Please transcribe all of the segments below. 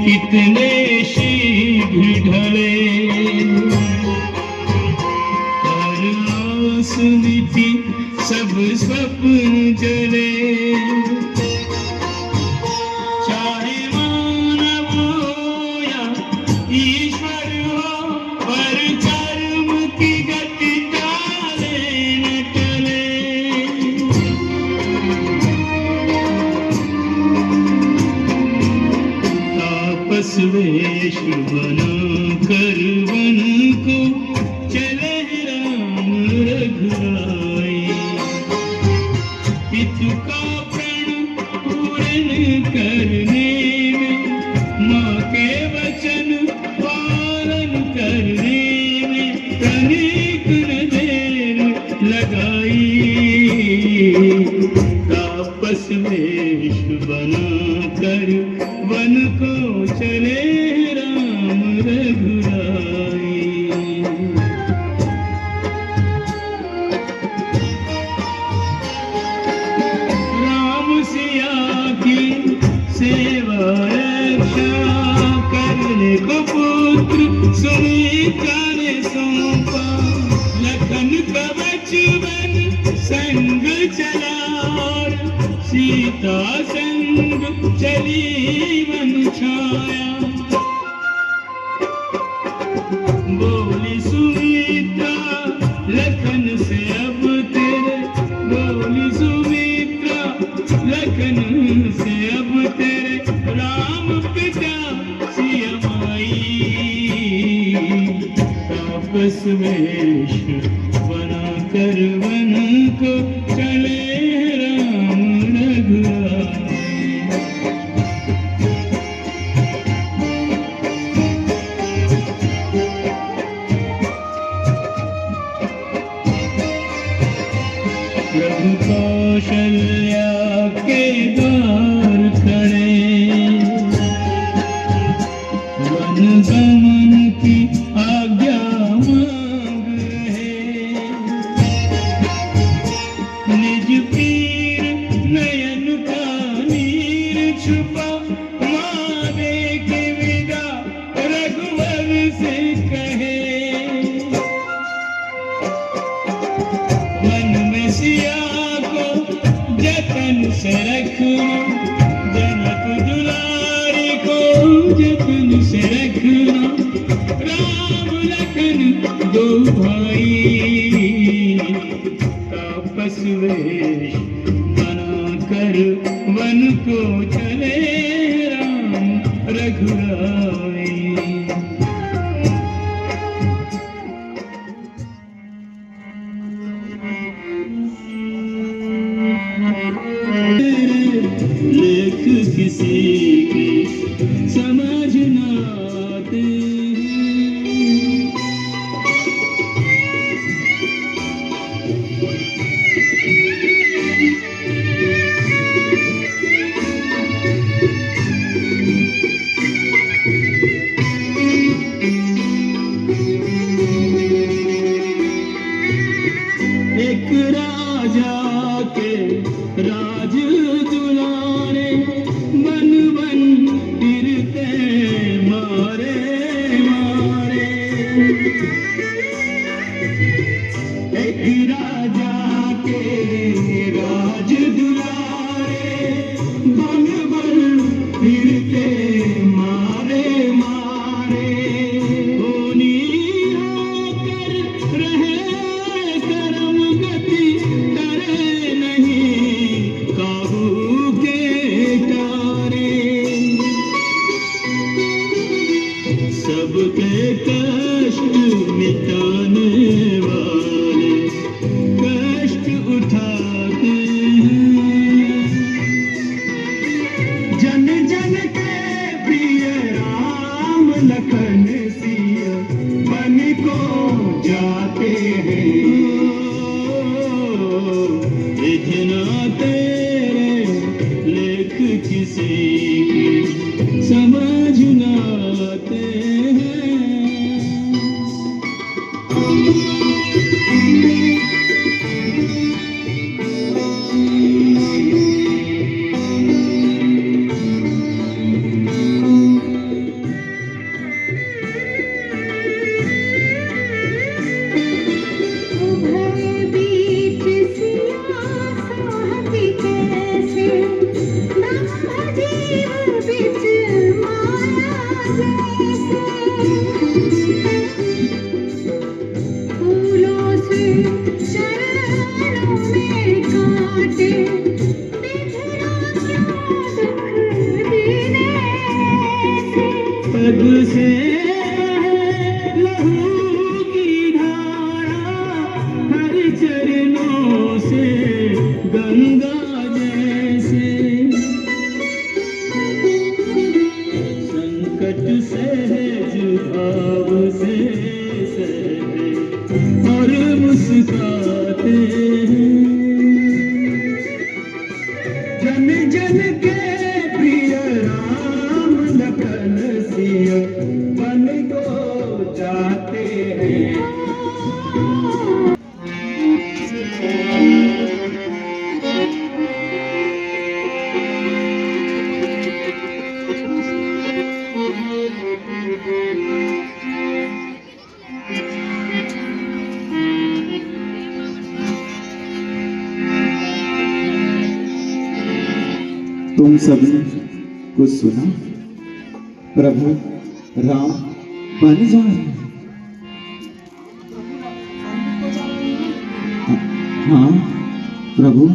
कितने शीघ्र ढले, हर आस मिटी सब स्वप्न जले। चाहे मानव हो या ईश्वर हो, पर कर्म की गति टाले न टले। तापस वेश बना कर वन को चले राम रघुराई। पितु का प्रण पूर्ण करने में, माँ के वचन पालन करने में तनिक न देर लगाई। तापस वेश बना कर वन को चले राम रघुराई। राम सिया की सेवा रक्षा करने को पुत्र सुनीता ने सौंपा। लखन कवच बन संग चला, सीता संग चली मन छाया। बोली सुमित्रा लखन से अब तेरे, बोली सुमित्रा लखन से अब तेरे, राम पिता सिया माई। तापस वेश बना कर वन को चले राम रघुराई। प्रभु कौशल्या के द्वार खड़े, वन गमन की आज्ञा मांग रहे। निज पीर नयन का नीर छुपा, माँ देख विदा रघुवर से कहे। वन में सिया को जतन से रखना, जनक दुलारी को जतन से रखना। राम लखन दो भाई, तापस वेश बना कर वन को चले राम रघुराई। लेख किसी की समझ न आते, एक राजा के राज दुलारे, बन बन फिरते मारे मारे। एक राजा के राज दुलारे, बन बन फिरते मारे मारे। होनी होकर रहे करम गति, करे नहीं काबू के तारे। सबके कष्ट मिटाने वाले कष्ट उठाते हैं। जन जन के प्रिय राम लखन सिया, बन को जाते हैं। इतना तेरे लेख किसी की समझ न आते हैं। तुम सबने कुछ सुना? प्रभु राम बन जा रहे हैं। हाँ प्रभु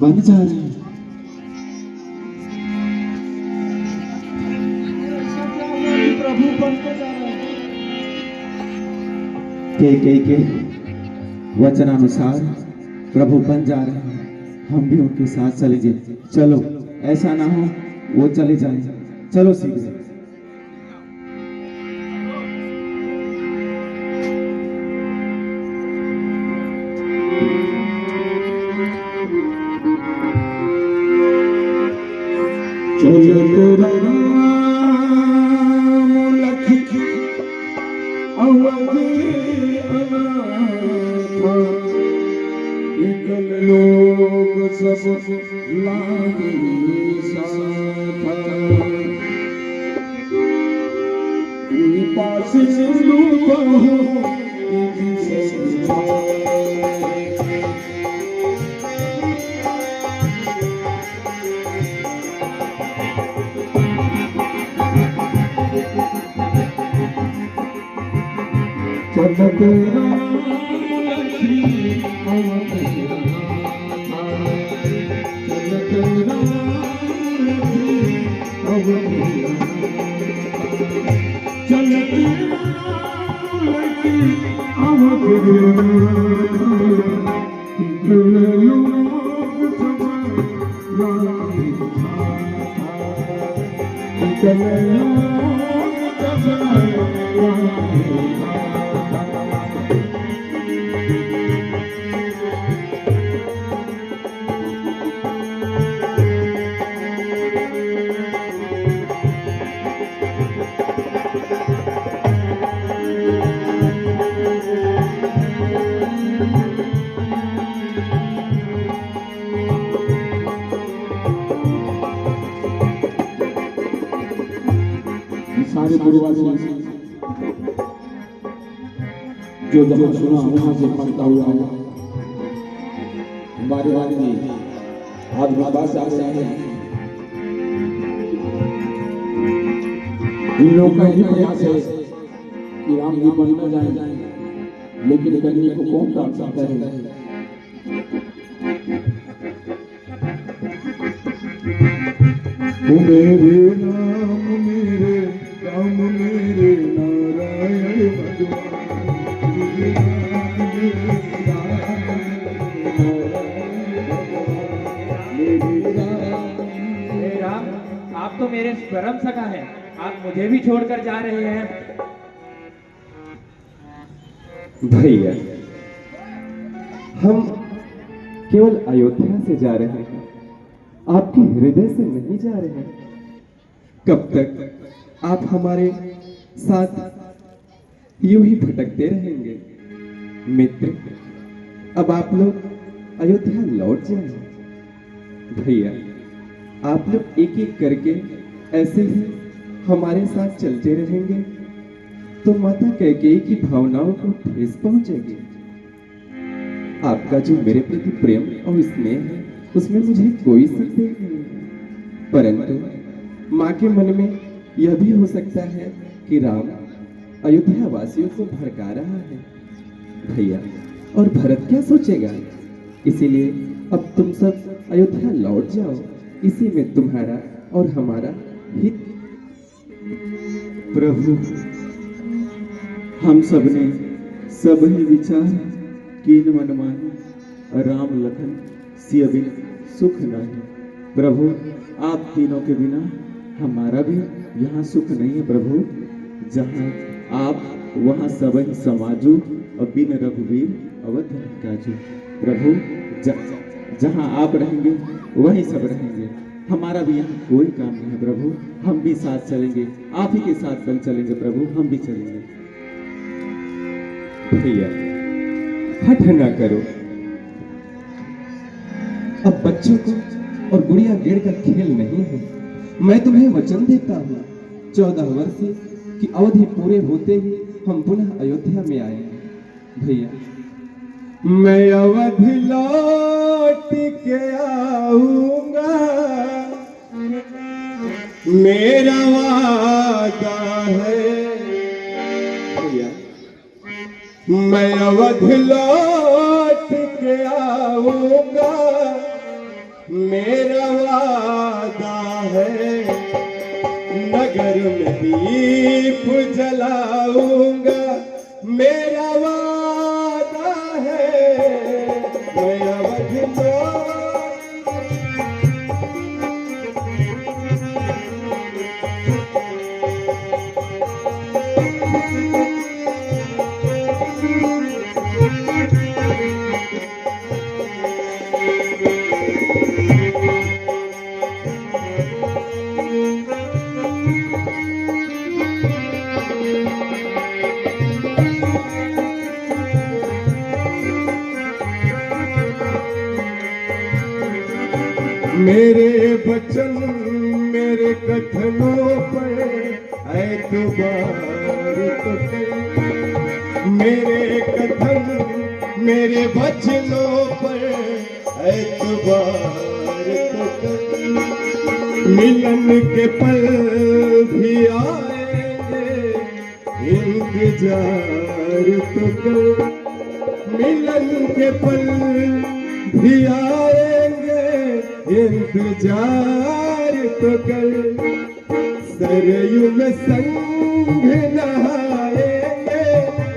बन जा रहे हैं। प्रभु बनते जा रहे हैं। के वचनानुसार प्रभु बन जा रहे हैं, हम भी उनके साथ चलेंगे। चलो, ऐसा ना हो वो चले जाएं। चलो शीघ्र। लोग सब लागे पास सारे गुरुवासी जो जहाँ सुना वहां से पढ़ता हुआ है। हमारे आदमी आज विकास आशा है। इन लोगों का ही प्रयास है कि राम जी बन न जाए, लेकिन करने को कौन कर सकता है? मेरे नाम मेरे राम मेरे नारायण राम, आप तो मेरे परम सखा हैं, आप मुझे भी छोड़कर जा रहे हैं। भैया, हम केवल अयोध्या से जा रहे हैं, आपके हृदय से नहीं जा रहे हैं। कब तक आप हमारे साथ यूं ही भटकते रहेंगे? मित्र, अब आप लोग अयोध्या लौट जाएं। भैया, आप लोग एक एक करके ऐसे ही हमारे साथ चलते रहेंगे तो माता कैकेयी की भावनाओं को ठेस पहुंचेगी। आपका जो मेरे प्रति प्रेम और स्नेह है उसमें मुझे कोई संदेह नहीं, परंतु माँ के मन में यह भी हो सकता है कि राम अयोध्या वासियों को भड़का रहा है। भैया, और भरत क्या सोचेगा? इसीलिए अब तुम सब अयोध्या लौट जाओ, इसी में तुम्हारा और हमारा हित। प्रभु, हम सबने सब ही विचार कीन मन माने, राम लखन सिय बिन सुख नहीं। प्रभु, आप तीनों के बिना हमारा भी यहाँ सुख नहीं है। प्रभु, जहाँ आप वहाँ सब ही समाजू और बिन रघुवीर अवध काजू। प्रभु, जहाँ आप रहेंगे वहीं सब रहेंगे। हमारा भी यहाँ कोई काम नहीं है। प्रभु, हम भी साथ चलेंगे, आप ही के साथ चलेंगे। प्रभु, हम भी चलेंगे। भैया, हठ न करो। अब बच्चों को और गुड़िया गिर का खेल नहीं है। मैं तुम्हें वचन देता हूँ, 14 वर्ष की अवधि पूरे होते ही हम पुनः अयोध्या में आएंगे। भैया, मैं अवधि लौट के आऊंगा, मेरा वादा है भैया, मैं अवध लौट के आऊंगा, मेरा वादा है, नगर में दीप जलाऊंगा, मेरा वादा है, मैं अवध लौट। मेरे वचन मेरे कथनों पर ऐतबार तो कर, मेरे कथन मेरे वचनों पर ऐतबार तो कर, मिलन के पल भी आएंगे इंतजार तो कर, मिलन के पल भी आएंगे इंतजार तो कर, सरयू में संग नहाएंगे,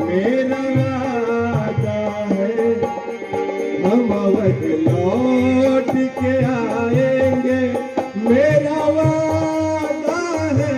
मेरा वादा है, हम अवध लौट के आएंगे, मेरा वादा है,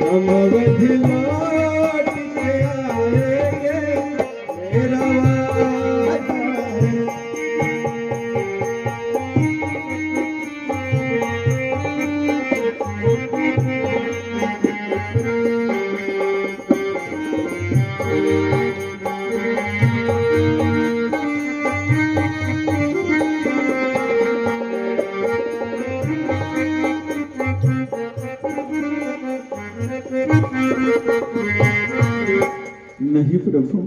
हम अवध लौट के आएंगे, मेरा वादा है। नहीं प्रभु,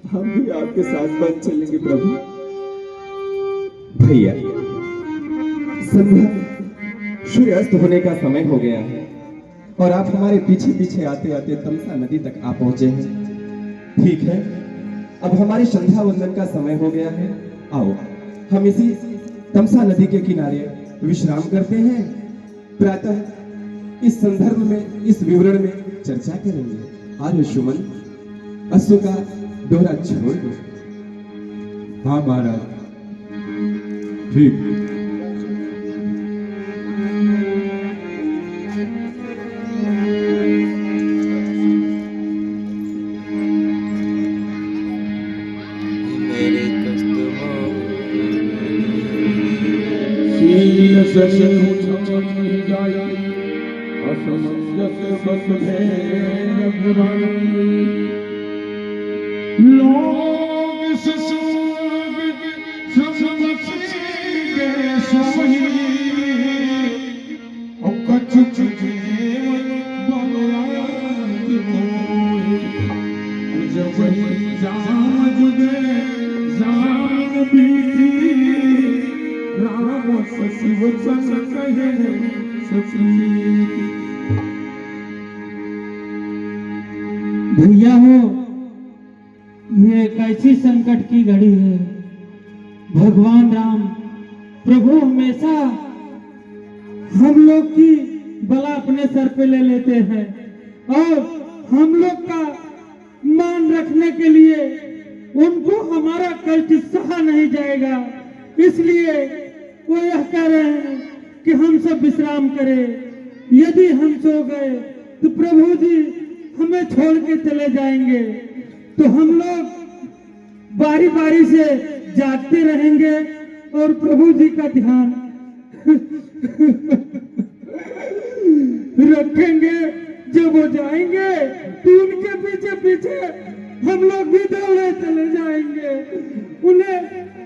हम भी आपके साथ बन चलेंगे प्रभु। भैया, संध्या सूर्यास्त होने का समय हो गया है और आप हमारे पीछे पीछे आते आते तमसा नदी तक आ पहुंचे हैं। ठीक है, अब हमारी संध्या वंदन का समय हो गया है। आओ हम इसी तमसा नदी के किनारे विश्राम करते हैं। प्रातः इस संदर्भ में, इस विवरण में चर्चा करेंगे। आर्य सुमन, अश्व का दोहरा छोड़ दो। हाँ महाराज, ठीक। भैया हो, ये एक ऐसी संकट की घड़ी है। भगवान राम प्रभु हमेशा हम लोग की बला अपने सर पे ले लेते हैं और हम लोग का मान रखने के लिए उनको हमारा कष्ट सहा नहीं जाएगा। इसलिए वो यह कह रहे हैं कि हम सब विश्राम करें। यदि हम सो गए तो प्रभु जी हमें छोड़ के चले जाएंगे, तो हम लोग बारी बारी से जागते रहेंगे और प्रभु जी का ध्यान रखेंगे। जब वो जाएंगे तो उनके पीछे पीछे हम लोग भी दौड़े चले जाएंगे। उन्हें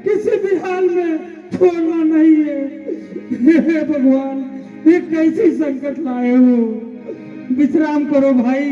किसी भी हाल में छोड़ना नहीं है। हे भगवान, ये कैसी संकट लाए हो। विश्राम करो भाई।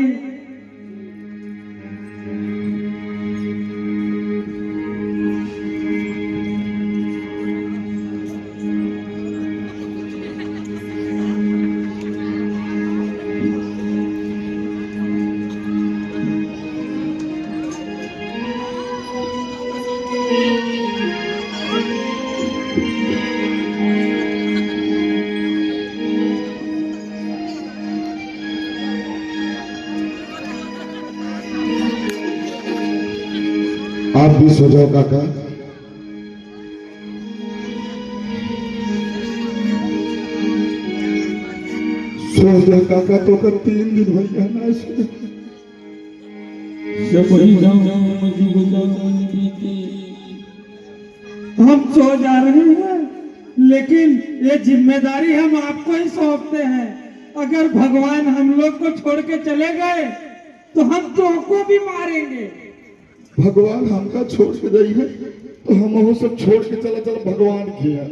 आप भी सो जाओ काका। सो जाओ काका, तो कर 3 दिन हो गया ना सो। हम सो जा रहे हैं, लेकिन ये जिम्मेदारी हम आपको ही सौंपते हैं। अगर भगवान हम लोग को छोड़ के चले गए तो हम तुमको भी मारेंगे। भगवान हमका छोड़ के जाइए तो हम वो सब छोड़ के चला चल भगवान किया,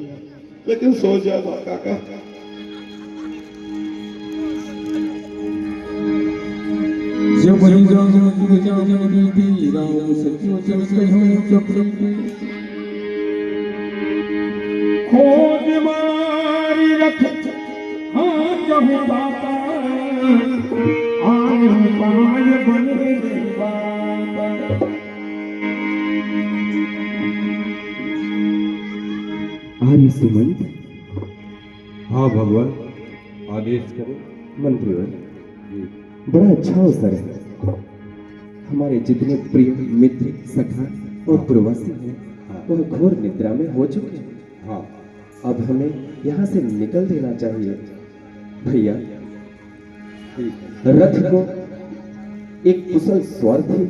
लेकिन सो जाओ काका। खोज मारी रख हाँ कहूँ दाता आन पाय बने बाबा। आर्य सुमंत। हाँ भगवान, आदेश करें। मंत्रीवर, बड़ा अच्छा अवसर है। हमारे जितने प्रिय मित्र सखा और प्रवासी हैं वह घोर निद्रा में हो चुके हैं। हाँ, अब हमें यहाँ से निकल देना चाहिए। भैया, रथ को एक कुशल स्वार्थी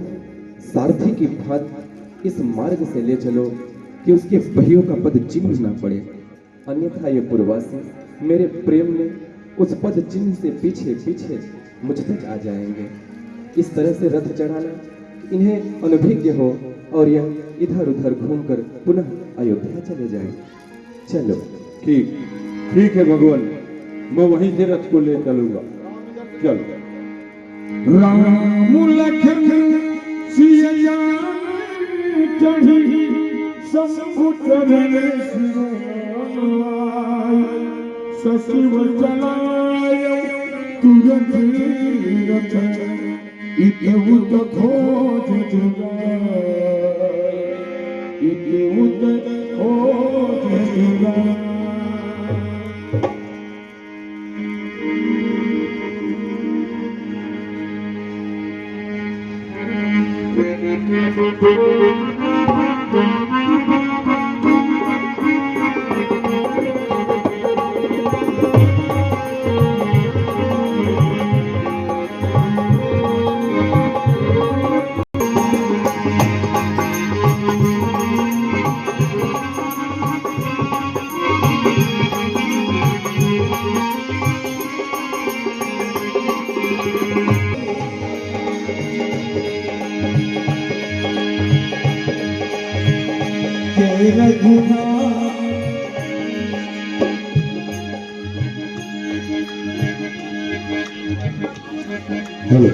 सारथी की भांति इस मार्ग से ले चलो कि उसके पहियों का पद चिन्ह ना पड़े, अन्यथा ये पूर्वासी मेरे प्रेम में उस पद चिन्ह से पीछे पीछे मुझ तक आ जाएंगे। इस तरह से रथ चढ़ाना इन्हें अनभिज्ञ हो और यह इधर उधर घूमकर पुनः अयोध्या चले जाए। चलो। ठीक ठीक है भगवान, मैं वहीं से रथ को ले चलूंगा। चलो। राम लखन सिया चढ़ी शंभु चरण सचिव चलाय तुरंत रथ इतउत खोज जुगाय इतउत खोज जुगाय। हेलो।